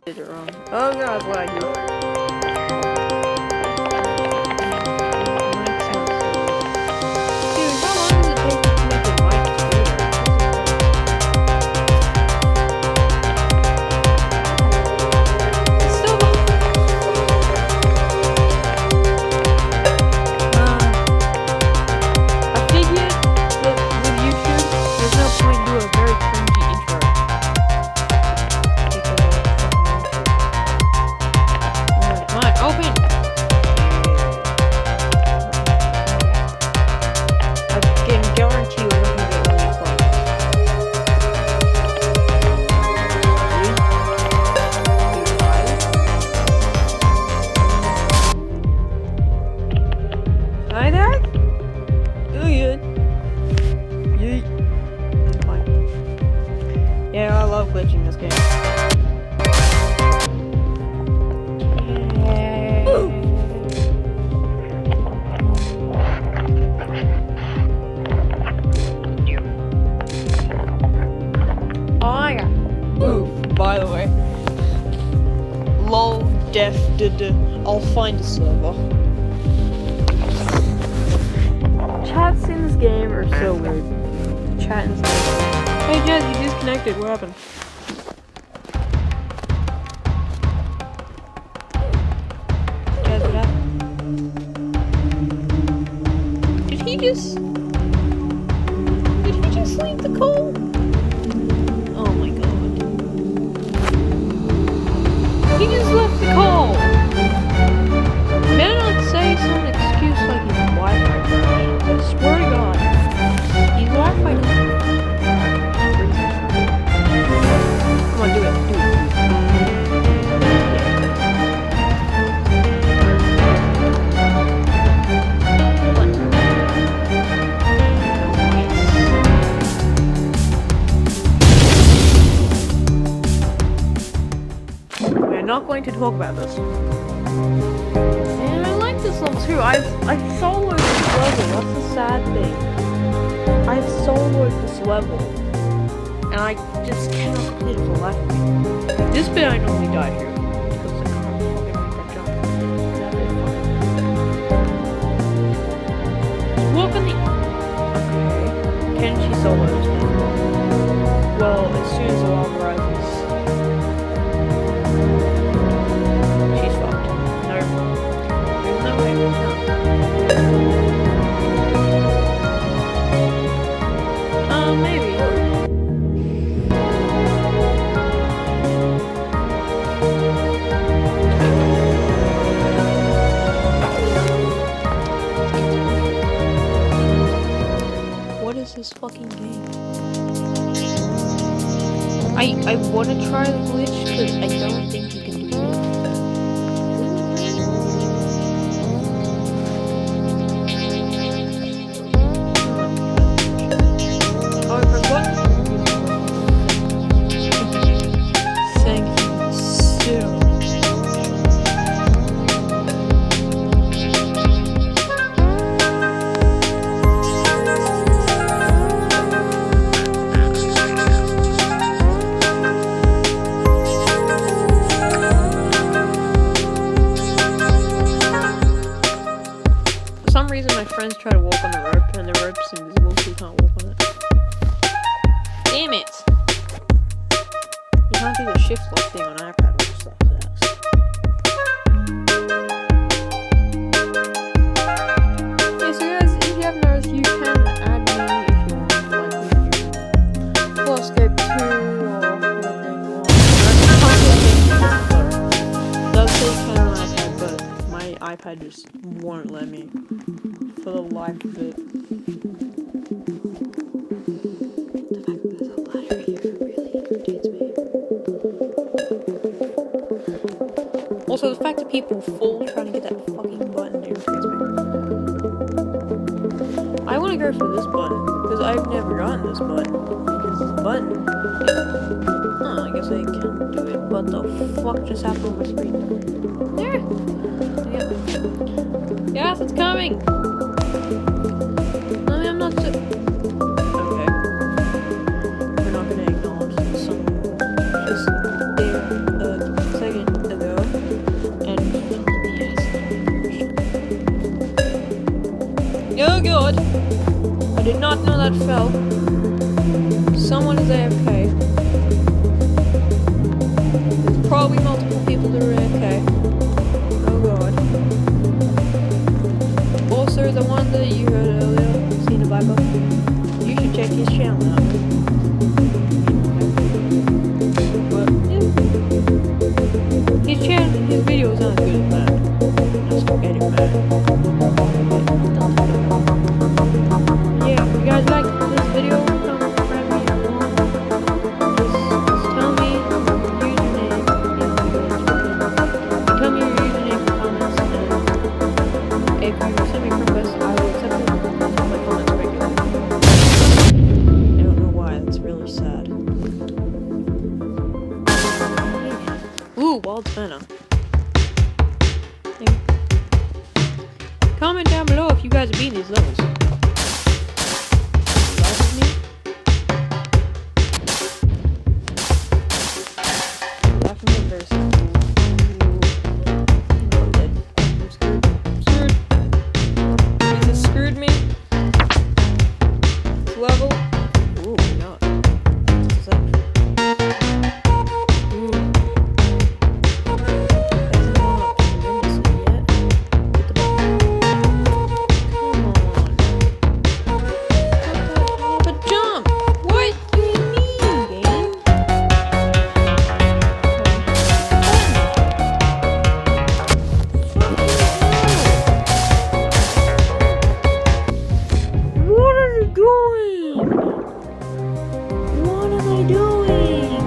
Did it wrong. Oh god, laggy. Dude, how long does it take to make the mic clear? It's still I figured that with YouTube, there's no point to do a very cringy intro. Come on, open! I can guarantee we're not gonna get really close. Hi there? Oh yeah. Yeet. That's fine. Yeah, I love glitching this game. By the way, lol def I'll find a server. Chats in this game are so weird. Chat in this game. Hey Jazz, you disconnected. What happened? Jazz, what happened? Did he just leave the call? Oh my god. He just left the call! Better not say some excuse like his Wi-Fi crashed. I swear to God. His Wi-Fi doesn't. Come on, do it. Not going to talk about this. And I like this level too. I've soloed this level. That's the sad thing. I've soloed this level, and I just cannot complete it for the life of me. This bit I normally die here because I can't fucking make that jump. That bit fine. Walk on the. Okay. Can she solo this one? Well, as soon as the lava rises. Maybe. What is this fucking game? I want to try the glitch because I don't think you can do it. Friends try to walk on the rope, and the rope's invisible, so you can't walk on it. Damn it! You can't do the shift lock thing on iPad, which sucks ass. Yeah, so guys, if you haven't noticed, you can add me if you want to like me. Or Escape 2 or whatever you want. It does say you can on iPad, but my iPad just won't let me. For the life of it. The fact that there's a ladder here really irritates me. Also, the fact that people fall trying to get that fucking button irritates me. I want to go for this button, because I've never gotten this button. Because this button... Oh, I guess I can do it. What the fuck just happened on my screen? There! Yeah. Yes, it's coming! I'm not so... Okay. We're not gonna acknowledge someone just there, not know that fell. Someone is AFK. There's probably multiple people that are AFK. Oh god. Also, the one that you heard earlier, Cena Viper, you should check his channel out. But, yeah. His videos aren't good at that. Let's not get him mad. Yeah, if you guys like this video, come friend me if you want. Just tell me your username. Tell me your username in the comments, and if you send me a request, I will accept it and tell my comments regularly. I don't know why, that's really sad. Ooh, Wild Spanner. Comment down below if you guys have beaten these levels. Laugh at me? Laugh at me first. I'm dead. I'm screwed. I'm screwed. You just screwed me. This level. Ooh, my god. What's that? Ooh. Hasn't gone up tremendously yet. Hit the button. Come on. But jump! What do you mean, game? What are you doing? What am I doing?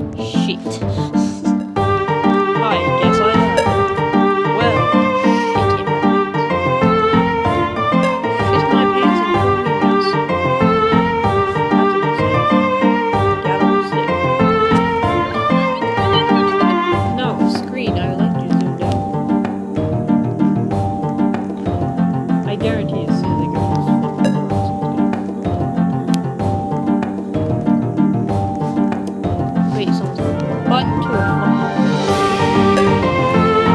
Oh shit. I guess I have. Well, shit in my pants. Shit in my pants and no emails. That's what I'm saying. Gavel stick. No, screen. I like you zoomed out. I guarantee as soon as I go this fucking wait, someone's got a button to a phone.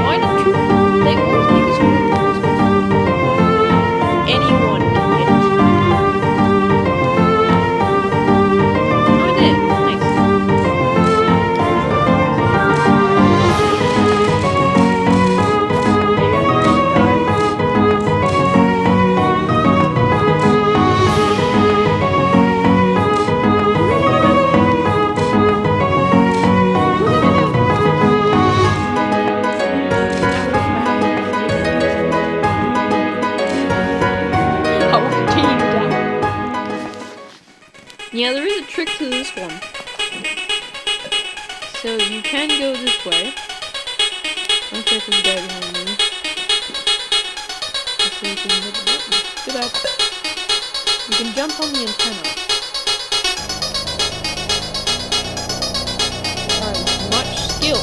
Why don't you? They always make this one. Anyone can get it. Oh, I did. Nice. I will continue down. Yeah, there is a trick to this one. So you can go this way. I'm sure there's a guy behind me. Let's see if we can hit the button. Too bad. You can jump on the antenna. Requires much skill,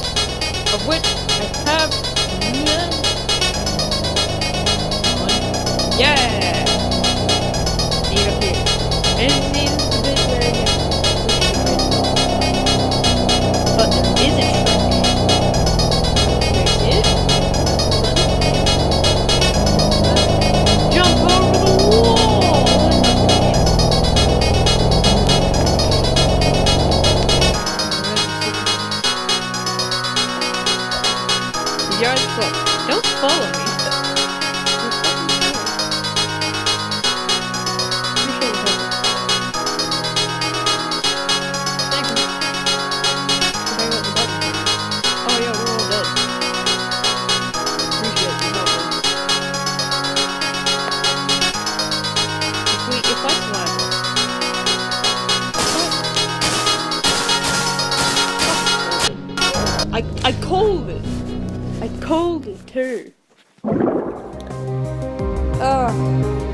of which I have none. Yeah! See it up here. And see the bit where I get but there is a trick. There is. Jump over the wall! The yard's closed. Don't follow me. You're fucking slow. Let me show you something. cold too. Ugh.